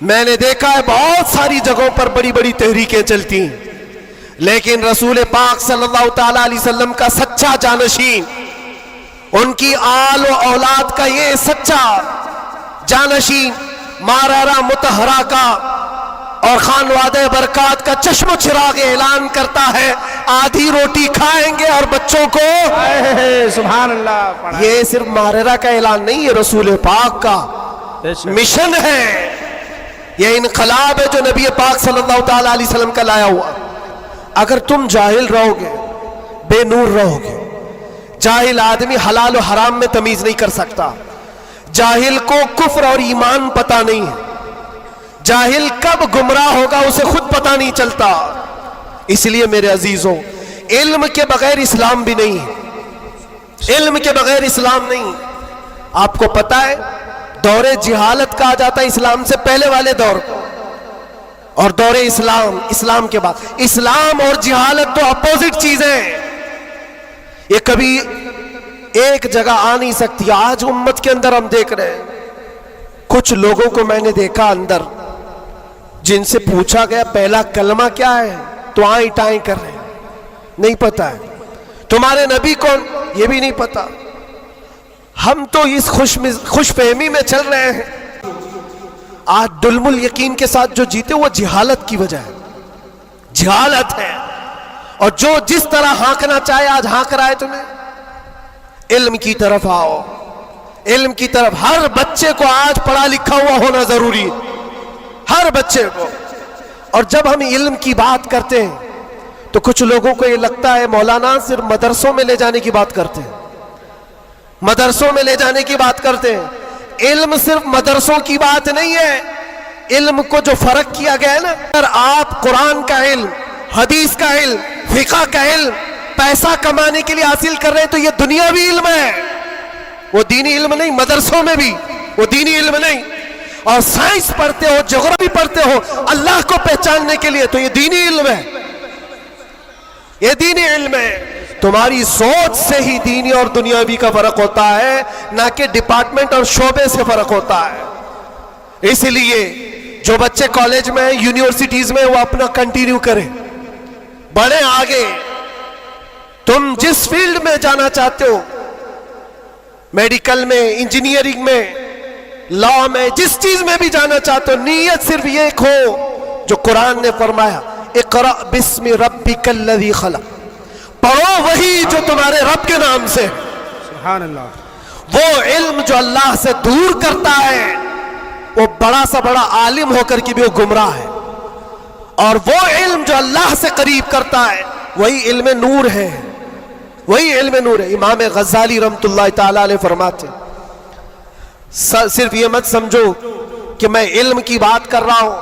मैंने देखा है बहुत सारी जगहों पर बड़ी बड़ी तहरीकें चलती, लेकिन रसूल पाक सल्लल्लाहु ताला अलैहि वसल्लम का सच्चा जानशीन, उनकी आल व औलाद का ये सच्चा जानशीन मारारा मुतहरा का और खानवादे बरकात का चश्म चिराग ऐलान करता है, आधी रोटी खाएंगे और बच्चों को। सुभान अल्लाह। ये सिर्फ मारारा का ऐलान नहीं, ये रसूल पाक का मिशन है। ये इनकलाब है जो नबी पाक सल्लल्लाहु ताला अलैहि वसल्लम का लाया हुआ। अगर तुम जाहिल रहोगे, बेनूर रहोगे, जाहिल आदमी हलाल और हराम में तमीज नहीं कर सकता। जाहिल को कुफ्र और ईमान पता नहीं है। जाहिल कब गुमराह होगा उसे खुद पता नहीं चलता। इसलिए मेरे अजीजों, इल्म के बगैर इस्लाम भी नहीं है। इल्म के बगैर इस्लाम नहीं। आपको पता है दौरे जिहालत कहा जाता है इस्लाम से पहले वाले दौर को, और दौरे इस्लाम, इस्लाम के बाद। इस्लाम और जिहालत तो अपोजिट चीजें, ये कभी एक जगह आ नहीं सकती। आज उम्मत के अंदर हम देख रहे हैं कुछ लोगों को मैंने देखा अंदर, जिनसे पूछा गया पहला कलमा क्या है तो आए टाएं कर रहे हैं, नहीं पता है। तुम्हारे नबी कौन, ये भी नहीं पता। हम तो इस खुशफहमी में चल रहे हैं। आज दुल्मुल यकीन के साथ जो जीते वो जिहालत की वजह है, जिहालत है। और जो जिस तरह हाँकना चाहे आज हाँक रहा है तुम्हें। इल्म की तरफ आओ, इल्म की तरफ। हर बच्चे को आज पढ़ा लिखा हुआ होना जरूरी है, हर बच्चे को। और जब हम इल्म की बात करते हैं तो कुछ लोगों को ये लगता है मौलाना सिर्फ मदरसों में ले जाने की बात करते हैं, मदरसों में ले जाने की बात करते हैं। इल्म सिर्फ मदरसों की बात नहीं है। इल्म को जो फर्क किया गया है ना, अगर आप कुरान का इल्म, हदीस का इल्म, फिक़ह का इल्म पैसा कमाने के लिए हासिल कर रहे हैं तो ये दुनियावी इल्म है, वो दीनी इल्म नहीं। मदरसों में भी वो दीनी इल्म नहीं। और साइंस पढ़ते हो, ज्योग्राफी पढ़ते हो अल्लाह को पहचानने के लिए तो ये दीनी इल्म है, ये दीनी इल्म है। तुम्हारी सोच से ही दीनी और दुनियावी का फर्क होता है, ना कि डिपार्टमेंट और शोबे से फर्क होता है। इसलिए जो बच्चे कॉलेज में, यूनिवर्सिटीज में, वो अपना कंटिन्यू करें, बढ़े आगे। तुम जिस फील्ड में जाना चाहते हो, मेडिकल में, इंजीनियरिंग में, लॉ में, जिस चीज में भी जाना चाहते हो, नीयत सिर्फ ये हो जो कुरान ने फरमाया, इक़रा बिस्मि रब्बिकल्लज़ी खलक़, पढ़ो वही जो तुम्हारे रब के नाम से। सुभान अल्लाह। वो इल्म जो अल्लाह से दूर करता है, वो बड़ा सा बड़ा आलिम होकर के भी वो गुमराह है। और वो इल्म जो अल्लाह से करीब करता है, वही इल्म नूर है, वही इल्म नूर है। इमाम गज़ाली रहमतुल्लाह ताला अलैह फरमाते, सिर्फ ये मत समझो कि मैं इल्म की बात कर रहा हूं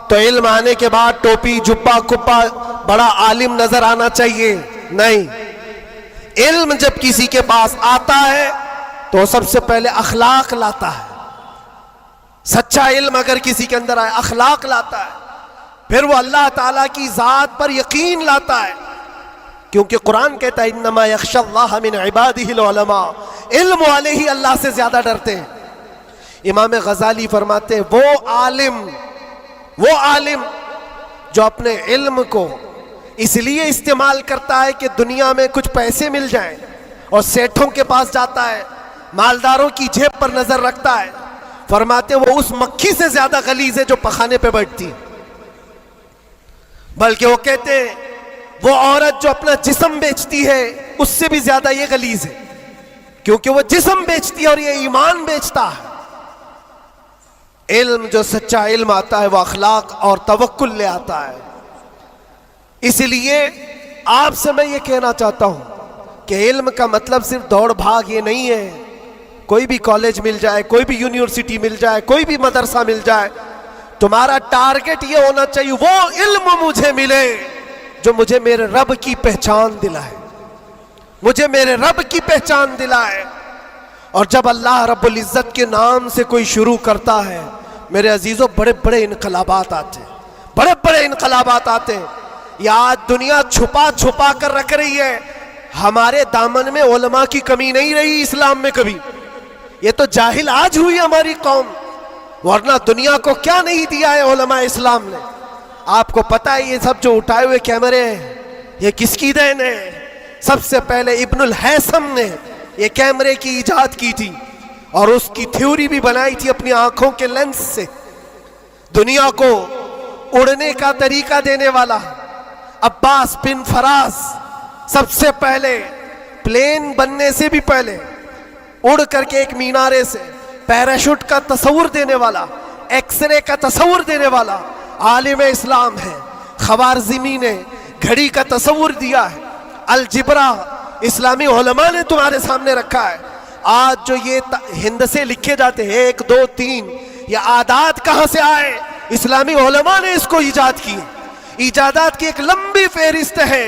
तो इल्म आने के बाद टोपी, जुब्बा, कुप्पा, बड़ा आलिम नजर आना चाहिए। नहीं, इल्म जब किसी के पास आता है तो सबसे पहले अखलाक लाता है। सच्चा इल्म अगर किसी के अंदर आए, अखलाक लाता है, फिर वो अल्लाह ताला की जात पर यकीन लाता है। क्योंकि कुरान कहता है इन्नमा यख्शल्लाह मिन इबादिहिल उलमा, इल्म वाले ही अल्लाह से ज्यादा डरते हैं। इमाम गज़ाली फरमाते हैं वो आलिम जो अपने इल्म को इसलिए इस्तेमाल करता है कि दुनिया में कुछ पैसे मिल जाएं, और सेठों के पास जाता है, मालदारों की जेब पर नजर रखता है, फरमाते वो उस मक्खी से ज्यादा गलीज है जो पखाने पे बैठती है। बल्कि वो कहते हैं वो औरत जो अपना जिस्म बेचती है उससे भी ज्यादा ये गलीज है, क्योंकि वो जिस्म बेचती है और ये ईमान बेचता है। इल्म जो सच्चा इल्म आता है वो अखलाक और तवक्कुल ले आता है। इसलिए आपसे मैं ये कहना चाहता हूं कि इल्म का मतलब सिर्फ दौड़ भाग ये नहीं है। कोई भी कॉलेज मिल जाए, कोई भी यूनिवर्सिटी मिल जाए, कोई भी मदरसा मिल जाए, तुम्हारा टारगेट ये होना चाहिए वो इल्म मुझे मिले जो मुझे मेरे रब की पहचान दिलाए, مجھے میرے رب کی پہچان دلائے. اور جب اللہ رب العزت کے نام سے کوئی شروع کرتا ہے میرے عزیزوں بڑے بڑے انقلابات آتے ہیں, بڑے بڑے انقلابات آتے ہیں. یہ آج دنیا چھپا چھپا کر رکھ رہی ہے. ہمارے دامن میں علماء کی کمی نہیں رہی اسلام میں کبھی. یہ تو جاہل آج ہوئی ہماری قوم, ورنہ دنیا کو کیا نہیں دیا ہے علماء اسلام نے. آپ کو پتا ہے یہ سب جو اٹھائے ہوئے کیمرے ہیں یہ کس کی دین ہے؟ سب سے پہلے ابن الہیثم نے یہ کیمرے کی ایجاد کی تھی اور اس کی تھیوری بھی بنائی تھی اپنی آنکھوں کے لینس سے. دنیا کو اڑنے کا طریقہ دینے والا عباس بن فراز سب سے پہلے پلین بننے سے بھی پہلے اڑ کر کے ایک مینارے سے پیراشوٹ کا تصور دینے والا, ایکس رے کا تصور دینے والا عالم اسلام ہے. خوارزمی نے گھڑی کا تصور دیا ہے. الجبرا اسلامی علماء نے تمہارے سامنے رکھا ہے. آج جو یہ ہند سے لکھے جاتے ہیں 1 2 3 یہ عادات کہاں سے آئے؟ اسلامی علماء نے اس کو ایجاد کی. ایجادات کی ایک لمبی فہرست ہے.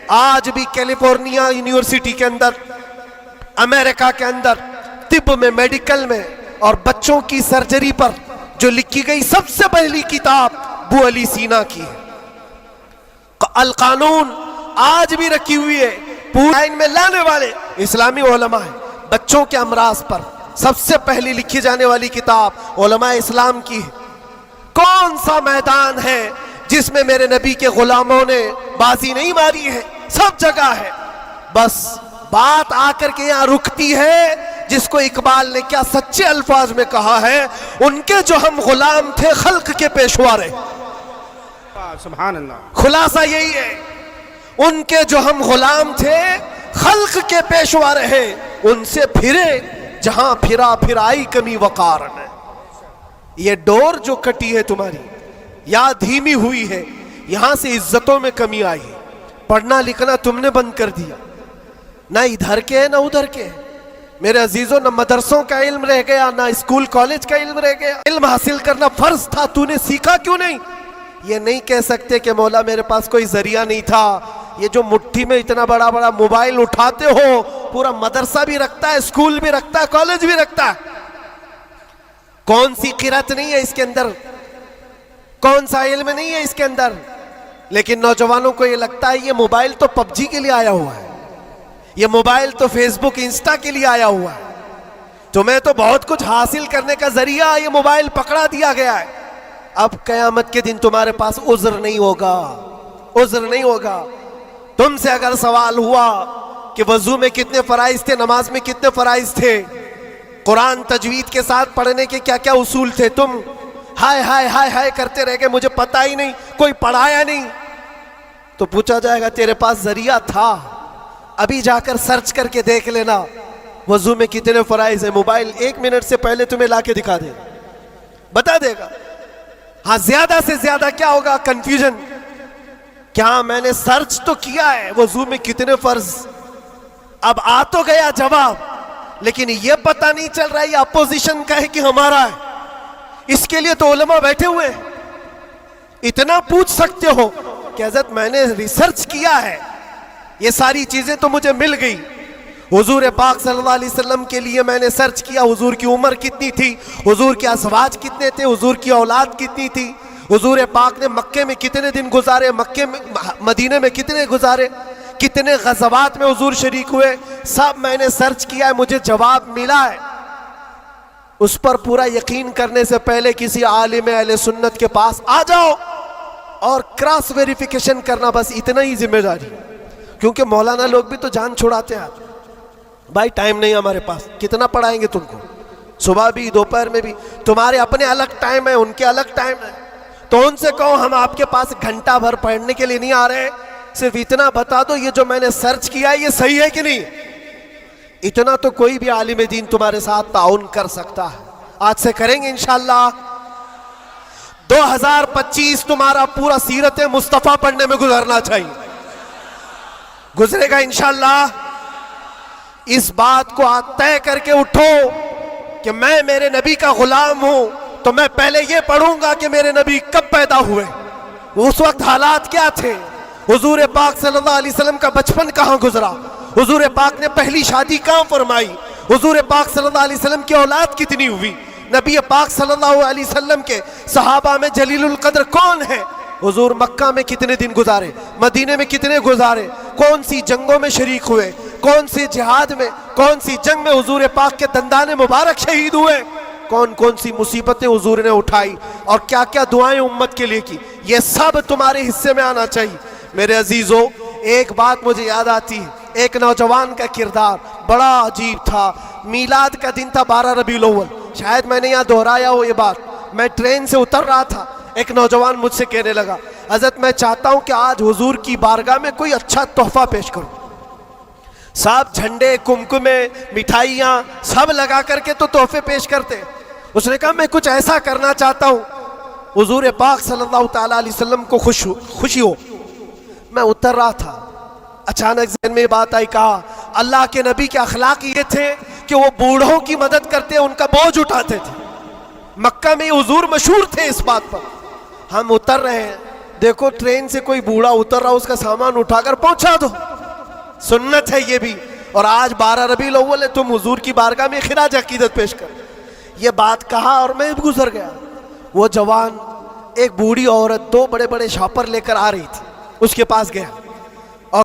آج بھی کیلیفورنیا یونیورسٹی کے اندر, امریکہ کے اندر طب میں, میڈیکل میں اور بچوں کی سرجری پر جو لکھی گئی سب سے پہلی کتاب ابو علی سینا کی ہے. القانون آج بھی رکھی ہوئی ہے. پورا میں لانے والے اسلامی علماء ہیں. بچوں کے امراض پر سب سے پہلی لکھی جانے والی کتاب علماء اسلام کی ہے. کون سا میدان ہے جس میں میرے نبی کے غلاموں نے بازی نہیں ماری ہے؟ سب جگہ ہے. بس بات آ کر کے یہاں رکتی ہے جس کو اقبال نے کیا سچے الفاظ میں کہا ہے, ان کے جو ہم غلام تھے خلق کے پیشوا رہے. سبحان اللہ. خلاصہ یہی ہے, ان کے جو ہم غلام تھے خلق کے پیشوا رہے, ان سے پھرے جہاں پھرا پھر آئی کمی وقار میں. یہ ڈور جو کٹی ہے تمہاری یا دھیمی ہوئی ہے, یہاں سے عزتوں میں کمی آئی ہے. پڑھنا لکھنا تم نے بند کر دیا, نہ ادھر کے نہ ادھر کے. میرے عزیزوں نہ مدرسوں کا علم رہ گیا نہ اسکول کالج کا علم رہ گیا. علم حاصل کرنا فرض تھا, تو نے سیکھا کیوں نہیں؟ یہ نہیں کہہ سکتے کہ مولا میرے پاس کوئی ذریعہ نہیں تھا. یہ جو مٹھی میں اتنا بڑا بڑا موبائل اٹھاتے ہو, پورا مدرسہ بھی رکھتا ہے, اسکول بھی رکھتا ہے, کالج بھی رکھتا ہے. کون سی قرات نہیں ہے اس کے اندر, کون سا علم نہیں ہے اس کے اندر. لیکن نوجوانوں کو یہ لگتا ہے یہ موبائل تو پب جی کے لیے آیا ہوا ہے, یہ موبائل تو فیس بک انسٹا کے لیے آیا ہوا ہے, تمہیں تو بہت کچھ حاصل کرنے کا ذریعہ یہ موبائل پکڑا دیا گیا ہے. اب قیامت کے دن تمہارے پاس عذر نہیں ہوگا, عذر نہیں ہوگا. تم سے اگر سوال ہوا کہ وضو میں کتنے فرائض تھے, نماز میں کتنے فرائض تھے, قرآن تجوید کے ساتھ پڑھنے کے کیا کیا اصول تھے, تم ہائے ہائے ہائے ہائے کرتے رہ گئے مجھے پتہ ہی نہیں, کوئی پڑھایا نہیں. تو پوچھا جائے گا تیرے پاس ذریعہ تھا, ابھی جا کر سرچ کر کے دیکھ لینا وضو میں کتنے فرائض ہیں. موبائل 1 منٹ سے پہلے تمہیں لا کے دکھا دے, بتا دے گا. ہاں زیادہ سے زیادہ کیا ہوگا کنفیوژن, کیا میں نے سرچ تو کیا ہے وضو میں کتنے فرض, اب آ تو گیا جواب, لیکن یہ پتہ نہیں چل رہا یہ اپوزیشن کا ہے کہ ہمارا ہے. اس کے لیے تو علماء بیٹھے ہوئے ہیں. اتنا پوچھ سکتے ہو کہ حضرت میں نے ریسرچ کیا ہے, یہ ساری چیزیں تو مجھے مل گئی. حضور پاک صلی اللہ علیہ وسلم کے لیے میں نے سرچ کیا, حضور کی عمر کتنی تھی, حضور کے ازواج کتنے تھے, حضور کی اولاد کتنی تھی, حضور پاک نے مکے میں کتنے دن گزارے, مکے میں مدینے میں کتنے گزارے, کتنے غزوات میں حضور شریک ہوئے, سب میں نے سرچ کیا ہے, مجھے جواب ملا ہے. اس پر پورا یقین کرنے سے پہلے کسی عالم اہل سنت کے پاس آ جاؤ اور کراس ویریفیکیشن کرنا, بس اتنا ہی ذمہ داری. کیونکہ مولانا لوگ بھی تو جان چھڑاتے ہیں, بھائی ٹائم نہیں ہمارے پاس, کتنا پڑھائیں گے تم کو, صبح بھی دوپہر میں بھی, تمہارے اپنے الگ ٹائم ہے, ان کے الگ ٹائم ہے. تو ان سے کہو ہم آپ کے پاس گھنٹہ بھر پڑھنے کے لیے نہیں آ رہے, صرف اتنا بتا دو یہ جو میں نے سرچ کیا ہے یہ صحیح ہے کہ نہیں. اتنا تو کوئی بھی عالم دین تمہارے ساتھ تعاون کر سکتا ہے. آج سے کریں گے انشاءاللہ. 2025 تمہارا پورا سیرت مصطفیٰ پڑھنے میں گزرنا چاہیے, گزرے گا انشاءاللہ. اس بات کو آج طے کر کے اٹھو کہ میں میرے نبی کا غلام ہوں, تو میں پہلے یہ پڑھوں گا کہ میرے نبی کب پیدا ہوئے, اس وقت حالات کیا تھے, حضور پاک صلی اللہ علیہ وسلم کا بچپن کہاں گزرا, हुजूर पाक ने पहली शादी कहाँ फरमाई, हुजूर पाक सल्लल्लाहु अलैहि वसल्लम की औलाद कितनी हुई, नबी पाक सल्लल्लाहु अलैहि वसल्लम के सहाबा में जलीलुल कद्र कौन है, हुजूर मक्का में कितने दिन गुजारे, मदीने में कितने गुजारे, कौन सी जंगों में शरीक हुए, कौन सी जिहाद में, कौन सी जंग में हुजूर पाक के दंदाने मुबारक शहीद हुए, कौन कौन सी मुसीबतें हुजूर ने उठाई और क्या क्या दुआएं उम्मत के लिए की, ये सब तुम्हारे हिस्से में आना चाहिए। मेरे अजीजों, एक बात मुझे याद आती है, एक नौजवान का किरदार बड़ा अजीब था। मीलाद का दिन था 12 रबीउल अव्वल, शायद मैंने यहाँ दोहराया हो ये बात। मैं ट्रेन से उतर रहा था, एक नौजवान मुझसे कहने लगा, हज़रत मैं चाहता हूँ कि आज हुजूर की बारगाह में कोई अच्छा तोहफा पेश करूँ। सब झंडे, कुमकुमे, मिठाइयाँ सब लगा करके तो तोहफे पेश करते। उसने कहा मैं कुछ ऐसा करना चाहता हूँ हुजूर पाक सल्लल्लाहु ताला अलैहि वसल्लम को खुशी हो। मैं उतर रहा था, अचानक ज़हन में बात आई, कहा अल्लाह के नबी के अखलाक ये थे कि वो बूढ़ों की मदद करते, उनका बोझ उठाते थे। मक्का में हुजूर मशहूर थे इस बात पर। हम उतर रहे हैं, देखो ट्रेन से कोई बूढ़ा उतर रहा, उसका सामान उठाकर पहुंचा दो, सुन्नत है ये भी। और आज 12 रबीउल अव्वल है, तुम हुजूर की बारगाह में खिराज अकीदत पेश कर। ये बात कहा और मैं गुजर गया। वो जवान एक बूढ़ी औरत 2 बड़े बड़े शॉपर लेकर आ रही थी, उसके पास गया।